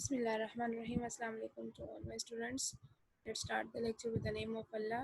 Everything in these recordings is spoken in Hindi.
Bismillahirrahmanirrahim. Assalamu alaikum to all my students. Let's start the lecture with the name of Allah.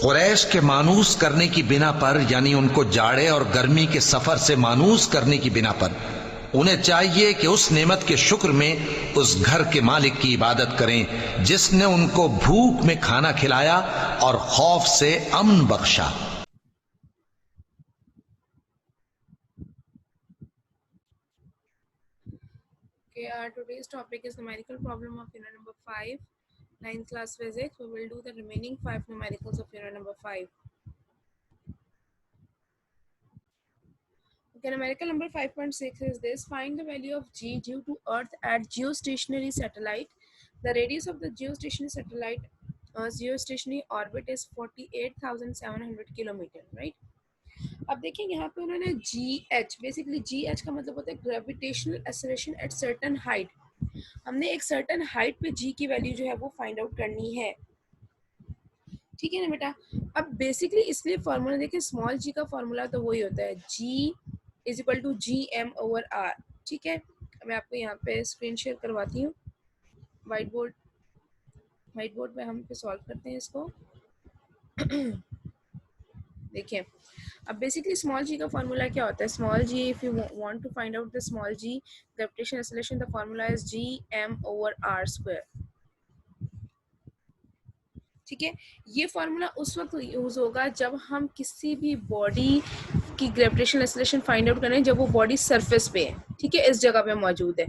Quraish के मानूस करने की बिना पर, यानी उनको जाड़े और गर्मी के सफर से मानूस करने की बिना पर, उन्हें चाहिए कि उस नेमत के शुक्र में उस घर के मालिक की इबादत करें जिसने उनको भूख में खाना खिलाया और खौफ से अमन बख्शा. Okay, today's topic is numerical problem of unit number 5, 9th class physics. We will do the remaining 5 numericals of unit number 5. Okay, numerical number 5.6 is this. Find the value of G due to Earth at geostationary satellite. The radius of the geostationary satellite geostationary orbit is 48,700 kilometer, right? अब देखिए यहाँ पे उन्होंने GH, बेसिकली GH का मतलब होता है gravitational acceleration at certain height. हमने एक सर्टेन हाइट पे G की वैल्यू जो है वो फाइंड आउट करनी है, ठीक है ना बेटा. अब बेसिकली इसलिए फॉर्मूला देखिए, स्मॉल g का फॉर्मूला तो वही होता है G is equal to GM/R. ठीक है, मैं आपको यहाँ पे स्क्रीन शेयर करवाती हूँ. व्हाइट बोर्ड पे हम पे सॉल्व करते हैं इसको. देखिए, अब बेसिकली स्मॉल g का फॉर्मूला क्या होता है. Small g, if you want to find out the small g gravitational acceleration, the formula is GM/R². ठीक है, ये फॉर्मूला उस वक्त यूज होगा जब हम किसी भी बॉडी की ग्रेविटेशनल एक्सेलरेशन फाइंड आउट करें जब वो बॉडी सरफेस पे है, ठीक है, इस जगह पे मौजूद है,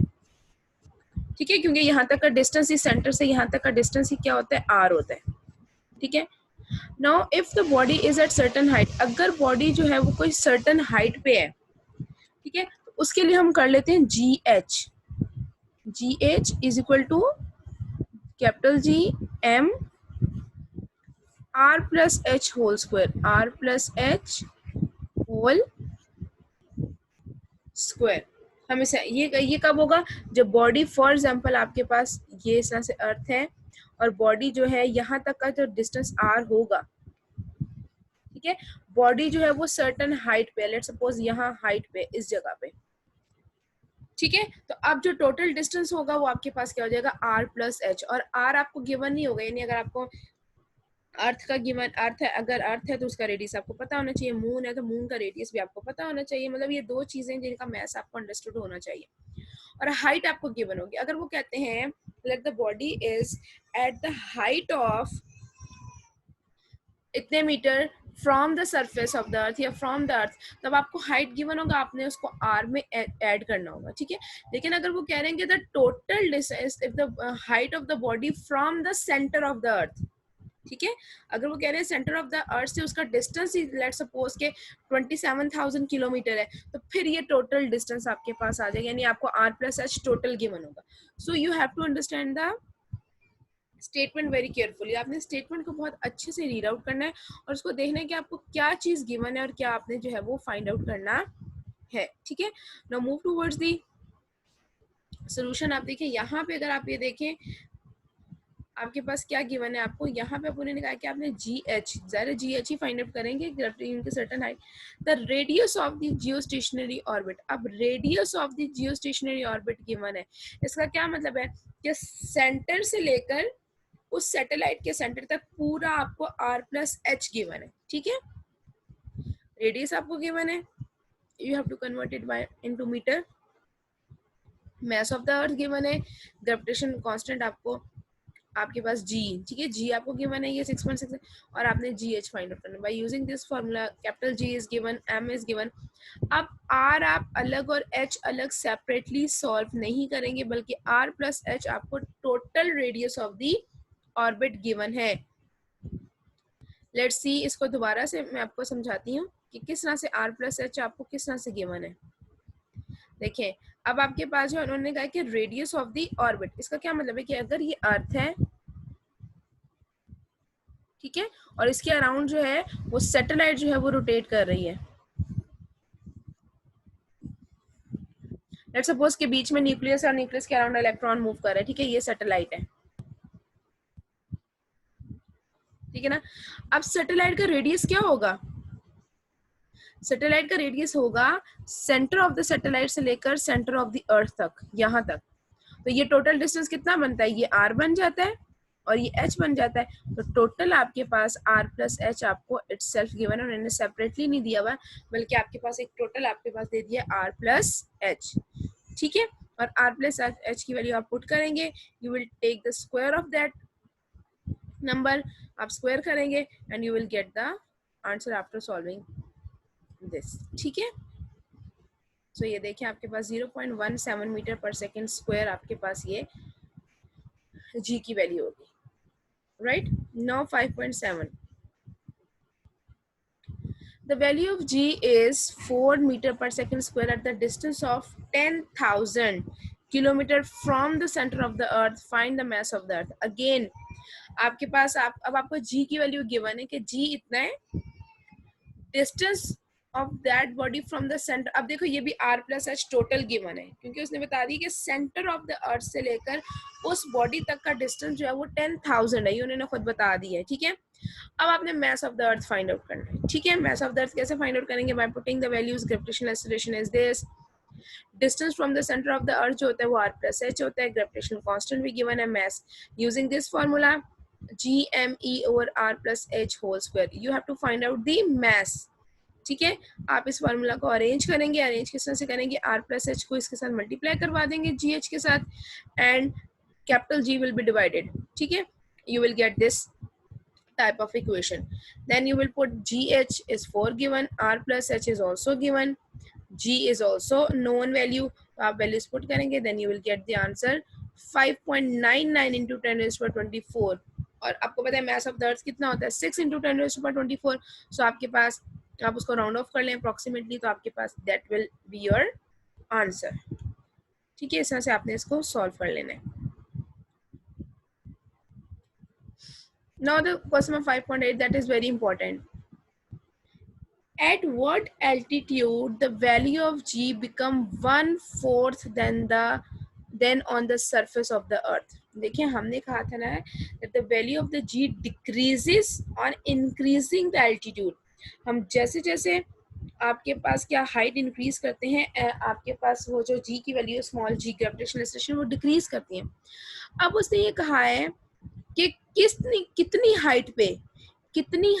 ठीक है, क्योंकि यहाँ तक का डिस्टेंस, इस सेंटर से यहाँ तक का डिस्टेंस ही क्या होता है, r होता है. ठीक है, now if the body is eight certain height, अगर बॉडी जो है वो कोई सर्टेन हाइट पे है, ठीक है, तो उसके लिए हम कर लेते हैं GH is equal to capital GM R+H whole square, R+H whole square. हम इसे ये कब होगा, जब बॉडी, फॉर एग्जांपल आपके पास ये इस तरह से अर्थ है और बॉडी जो है यहाँ तक का जो डिस्टेंस r होगा, ठीक है, बॉडी जो है वो सर्टेन हाइट पे, लेट्स सपोज यहाँ हाइट पे, इस जगह पे, ठीक है. तो अब जो टोटल डिस्टेंस होगा वो आपके पास क्या हो जाएगा, R+H. और r आपको गिवन नहीं होगा, यानी अगर आपको अर्थ का गिवन, अर्थ है, अगर अर्थ है तो उसका रेडियस आपको पता होना चाहिए, मून है तो मून का रेडियस भी आपको पता होना चाहिए. मतलब ये दो चीजें जिनका मैथ्स आपको अंडरस्टूड होना चाहिए. और हाइट आपको गिवन होगी. अगर वो कहते हैं let the body is at the height of इतने meter from the surface of the earth या फ्रॉम द अर्थ, तब आपको हाइट गिवन होगा, आपने उसको आर में ऐड करना होगा, ठीक है. लेकिन अगर वो कह रहे हैं the total distance if the height of the body from the centre of the अर्थ, ठीक है, अगर वो कह रहे हैं सेंटर ऑफ द अर्थ से उसका डिस्टेंस लेट्स सपोज के 27,000 किलोमीटर है, तो फिर ये टोटल डिस्टेंस आपके पास आ जाएगा, यानी आपको R+H टोटल गिवन होगा. So you have to understand the statement very carefully. आपने स्टेटमेंट को बहुत अच्छे से रीड आउट करना है और उसको देखना है कि आपको क्या चीज गिवन है और क्या आपने जो है वो फाइंड आउट करना है, ठीक है. Now move towards the solution. आप देखिए यहाँ पे, अगर आप ये देखें आपके पास क्या गिवन है, आपको यहाँ पे उन्होंने कहा कि आपने GH, ज़रा GH ही फाइंड आउट करेंगे gravitation certain height. The radius of the geostationary orbit. अब radius of the geostationary orbit given है, इसका क्या मतलब है कि सेंटर से लेकर उस सैटेलाइट के सेंटर तक पूरा आपको R+H गिवन है, ठीक है. रेडियस आपको गिवन है, you have to convert it by into metre. Mass of the earth given है, ग्रेविटेशन कांस्टेंट आपको आपके पास जी, ठीक है, जी आपको गिवन है ये 6.6 और आपने जी एच फाइंड आउट करना है by using this formula. Capital G is given, M is given. अब आर आप अलग और एच अलग सेपरेटली सॉल्व नहीं करेंगे, बल्कि आर प्लस एच आपको total radius of the orbit given है। लेट्स सी, इसको दोबारा से मैं आपको समझाती हूँ कि किस तरह से आर प्लस एच आपको किस तरह से गिवन है। देखिए, अब आपके पास जो उन्होंने कहा कि रेडियस ऑफ द ऑर्बिट, इसका क्या मतलब है कि अगर ये अर्थ है, ठीक है, और इसके अराउंड जो है वो सैटेलाइट जो है वो रोटेट कर रही है। लेट्स सपोज के बीच में न्यूक्लियस और न्यूक्लियस के अराउंड इलेक्ट्रॉन मूव कर रहा है, ठीक है, ये सैटेलाइट है, ठीक है ना। अब सैटेलाइट का रेडियस क्या होगा? सैटेलाइट का रेडियस होगा सेंटर ऑफ द सैटेलाइट से लेकर सेंटर ऑफ द अर्थ तक, यहां तक। तो ये टोटल डिस्टेंस कितना बनता है? ये आर बन जाता है और ये एच बन जाता है। तो टोटल आपके पास आर प्लस एच आपको इटसेल्फ गिवन है, उन्होंने सेपरेटली नहीं दिया हुआ, बल्कि आपके पास एक टोटल आपके पास दे दिया आर प्लस एच, ठीक है। और आर प्लस एच की वैल्यू आप पुट करेंगे, you will take the square of that number, आप स्क्वायर करेंगे and you will get the answer after solving this, ठीक है। सो ये देखिए आपके पास 0.17 मीटर पर सेकेंड स्क्वायर आपके पास ये जी की वैल्यू होगी, right. Now 5.7, the value of g is 4 meter per second square at the distance of 10,000 kilometre from the centre of the earth, find the mass of the earth. Again आपके पास अब आपको जी की वैल्यू गिवन है कि जी इतना है, distance of that body from the centre. अब देखो ये भी R plus H total given है, क्योंकि उसने बता दी कि सेंटर ऑफ द अर्थ से लेकर उस बॉडी तक का डिस्टेंस जो है वो 10,000 है, ये उन्होंने खुद बता दी है, ठीक है। अब आपने मास of the earth find out करना है, ठीक है। मास ऑफ द अर्थ कैसे फाइंड आउट करेंगे? By putting the values, gravitational acceleration is this, distance from the centre of the अर्थ जो होता है वो आर प्लस एच होता है, ग्रेविटेशनल कांस्टेंट भी गिवन है mass, using this formula GME over R plus H whole square, you have to find out the mass, ठीक है। आप इस फार्मूला को अरेंज करेंगे, अरेंज किस तरह से करेंगे? आर प्लस एच को इसके साथ मल्टीप्लाई करवा देंगे जी एच के साथ, and capital G will be divided, ठीक है। You will get this type of equation. Then you will put gh is 4 given, r plus h is also given, g is also known value, तो आप values put करेंगे, then you will get the answer 5.99 into 10 raised to 24, और आपको पता है mass of the earth कितना होता है? 6 into 10 raised to 24, so आपके पास, आप उसको राउंड ऑफ कर लें अप्रोक्सीमेटली, तो आपके पास that will be your answer, ठीक है। इस तरह से आपने इसको सॉल्व कर लेना है। Now the question of 5.8, that is very important. At what altitude the value of g become 1/4 than on the surface of the earth? देखिए हमने कहा था ना that the value of the g decreases on increasing the altitude. हम जैसे जैसे आपके पास क्या हाइट इंक्रीज करते हैं, आपके पास वो जो g की value small g gravitational acceleration वो डिक्रीज करती है। अब उसने ये कहा है कि कितनी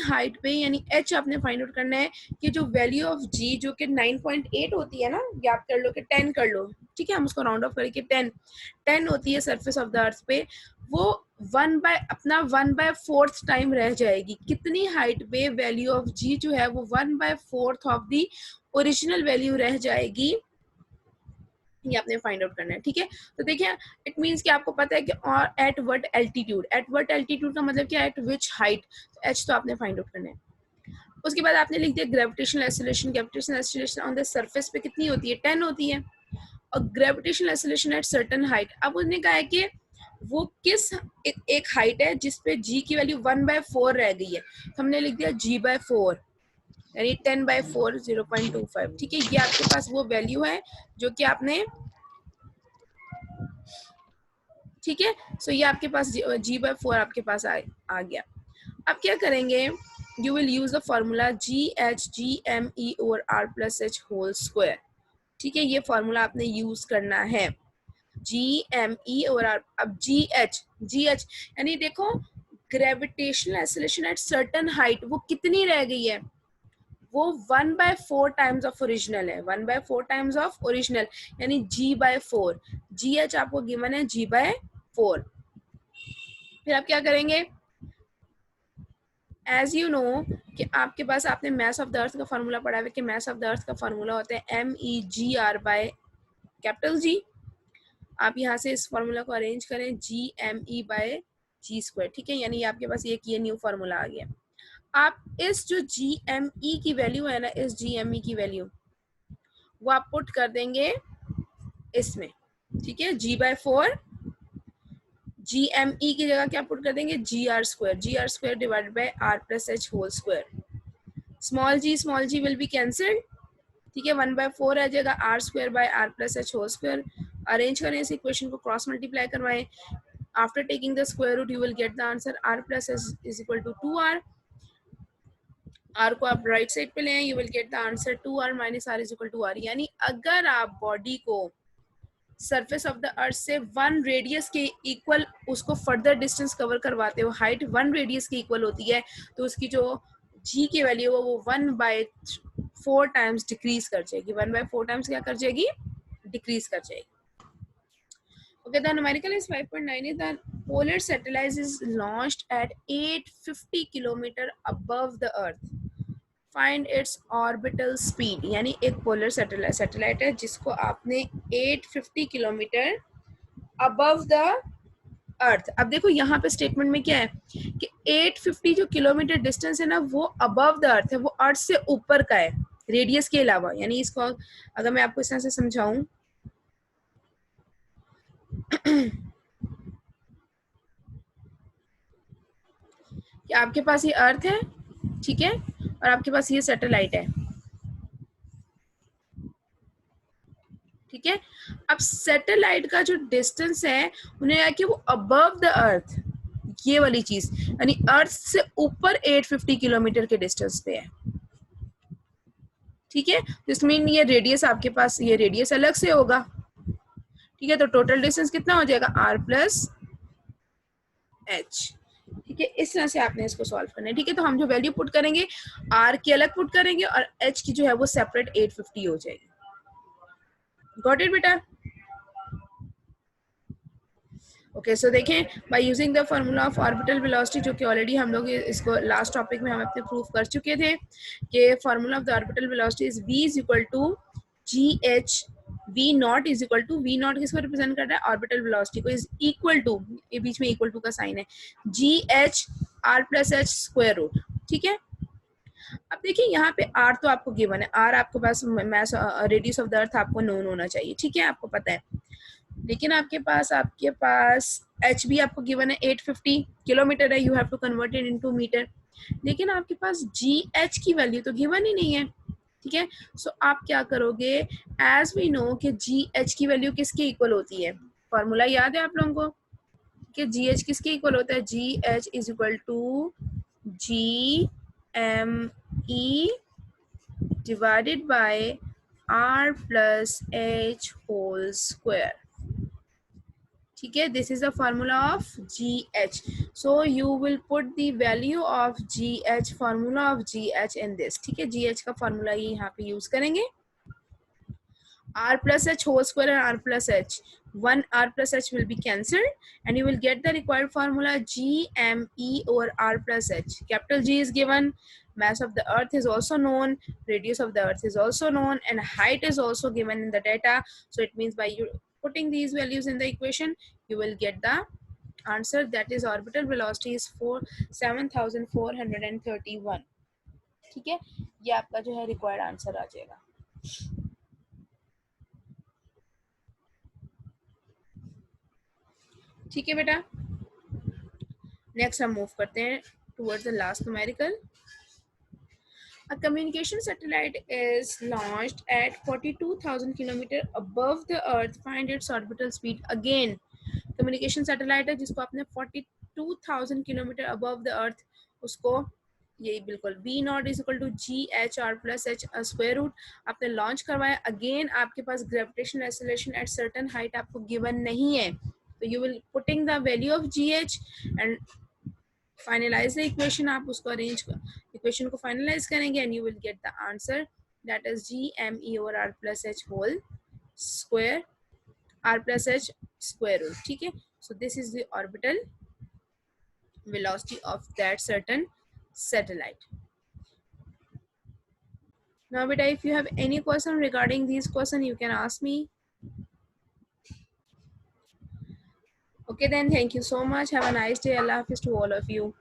हाइट पे यानी h आपने फाइंड आउट करना है कि जो वैल्यू ऑफ g जो कि 9.8 होती है ना, याद कर लो कि 10 कर लो, ठीक है, हम उसको राउंड ऑफ करके 10 होती है सरफेस ऑफ द अर्थ पे, वो 1/4 टाइम रह जाएगी। कितनी हाइट पे वैल्यू ऑफ g जो है वो 1/4 ऑफ द ओरिजिनल वैल्यू रह जाएगी, ये आपने फाइंड आउट करना है, ठीक है। तो देखिए इट मींस कि आपको पता है कि और एट व्हाट एल्टीट्यूड का मतलब क्या है? एट विच हाइट, एच तो आपने फाइंड आउट करना है। उसके बाद आपने लिख दिया gravitational acceleration on the surface पे कितनी होती है? 10 होती है, और gravitational acceleration at certain height. अब उसने कहा है कि वो किस एक हाइट है जिसपे जी की वैल्यू 1/4 रह गई है, तो हमने लिख दिया g/4, यानी 10/4 0.25, ठीक है। ये आपके पास वो वैल्यू है जो कि आपने, ठीक है। सो ये आपके पास g/4 आपके पास आ गया। अब क्या करेंगे? You will use the formula GHGME over R plus H whole square, ठीक है। ये फॉर्मूला आपने यूज करना है, GME ओवर R। अब GH यानी देखो gravitational acceleration at certain height वो कितनी रह गई है? वो 1/4 टाइम्स ऑफ ओरिजिनल है, 1/4 टाइम्स ऑफ ओरिजिनल, यानी g/4। GH आपको गिवन है g/4। फिर आप क्या करेंगे, एज यू नो कि आपके पास आपने मास ऑफ द अर्थ का फार्मूला पढ़ा है कि मास ऑफ द अर्थ का फार्मूला होता है MEGR बाय कैपिटल जी। आप यहाँ से इस फार्मूला को अरेंज करें GME बाय जी स्क्वायर, ठीक है, यानी आपके पास एक ये न्यू फार्मूला आ गया। आप इस जो GME की वैल्यू है ना, इस GME की वैल्यू वो आप पुट कर देंगे इसमें, ठीक है, G/4 GME की जगह क्या पुट कर देंगे, GR² divided by R+H whole square. Small g will be cancelled, ठीक है, 1/4 आ जाएगा, R² bye R+H whole square. Arrange करें इस इक्वेशन को, क्रॉस मल्टीप्लाई करवाएं, after taking the square root you will get the answer R+H is equal to 2R। R को आप राइट साइड पे लें, you will get the answer 2R minus R is equal to R। यानी अगर आप बॉडी को सरफेस ऑफ द अर्थ से 1 रेडियस के इक्वल उसको फर्दर डिस्टेंस कवर करवाते हो, हाइट 1 रेडियस के इक्वल होती है, तो उसकी जो जी की वैल्यू है वो 1/4 टाइम्स डिक्रीज कर जाएगी, 1/4 टाइम्स क्या कर जाएगी, डिक्रीज कर जाएगी। Okay, the numerical is 5.9 is the polar satellite is launched at 850 kilometer above the earth. Find its orbital speed, यानी एक पोलर सैटेलाइट है जिसको आपने 850 किलोमीटर अबव द अर्थ। अब देखो यहाँ पे स्टेटमेंट में क्या है कि 850 जो किलोमीटर डिस्टेंस है ना वो अबव द अर्थ है, वो अर्थ से ऊपर का है रेडियस के अलावा। यानी इसको अगर मैं आपको इस तरह से समझाऊं कि आपके पास ये अर्थ है, ठीक है, और आपके पास ये सैटेलाइट है, ठीक है। अब सैटेलाइट का जो डिस्टेंस है उन्हें है कि वो अबव द अर्थ, ये वाली चीज यानी अर्थ से ऊपर 850 किलोमीटर के डिस्टेंस पे है, ठीक है। जिसमें ये रेडियस आपके पास, ये रेडियस अलग से होगा, ठीक है। तो टोटल डिस्टेंस कितना हो जाएगा, R+H, ठीक है। इस तरह से आपने इसको सॉल्व करना है, ठीक है। तो हम जो वैल्यू पुट करेंगे R की अलग पुट करेंगे और H की जो है वो सेपरेट 850 हो जाएगी। गॉट इट बेटा? ओके, सो देखें, by using the formula of orbital velocity, जो कि ऑलरेडी हम लोग इसको लास्ट टॉपिक में हम अपने प्रूफ कर चुके थे कि formula of the orbital velocity is v is equal to GH, v not is equal to, v not किसको रिप्रेजेंट कर रहा है, ऑर्बिटल वेलोसिटी को, इज इक्वल टू, ये बीच में इक्वल टू का साइन है, GH R+H स्क्वायर रूट, ठीक है। अब देखिए यहाँ पे R तो आपको गिवन है, R आपके पास मास रेडियस ऑफ द अर्थ आपको नोन होना चाहिए, ठीक है, आपको पता है। लेकिन आपके पास H भी आपको गिवन है 850 किलोमीटर है, you have to convert it into metre. लेकिन आपके पास GH की वैल्यू तो गिवन ही नहीं है, ठीक है। सो आप क्या करोगे, एज वी नो कि GH की वैल्यू किसके इक्वल होती है, फॉर्मूला याद है आप लोगों को कि GH किसके इक्वल होता है, GH is equal to GME divided by R+H whole square, ठीक है। This is the formula of GH, so you will put the value of GH, formula of GH in this, ठीक है। GH का फॉर्मूला ये यहाँ पे यूज करेंगे, R+H whole square and R+H, one R+H will be cancelled and you will get the required formula GME over R+H. Capital G is given, mass of the earth is also known, radius of the earth is also known, and height is also given in the data. So it means by you putting these values in the equation you will get the answer, that is orbital velocity is 7,431, ठीक है। ये आपका जो है रिक्वायर्ड आंसर आ जाएगा। ठीक है बेटा, नेक्स्ट हम मूव करते हैं towards the last numerical. A communication satellite is launched at 42,000 kilometre above the earth. Find its orbital speed. Again, communication satellite है जिसको आपने 42,000 किलोमीटर above the earth, उसको यही बिल्कुल v not is equal to GH R+H square root आपने लॉन्च करवाया। अगेन आपके पास gravitational acceleration at certain height आपको गिवन नहीं है, तो you will putting the value of GH and finalize the equation, आप उसको अरेंज इक्वेशन को फाइनलाइज करेंगे and you will get the answer, that is GME over R+H whole square, R+H square root, ठीक है। So this is the orbital velocity of that certain satellite. Now beta, if you have any question regarding these question, you can ask me. Okay, then thank you so much. Have a nice day. Allah Hafiz to all of you.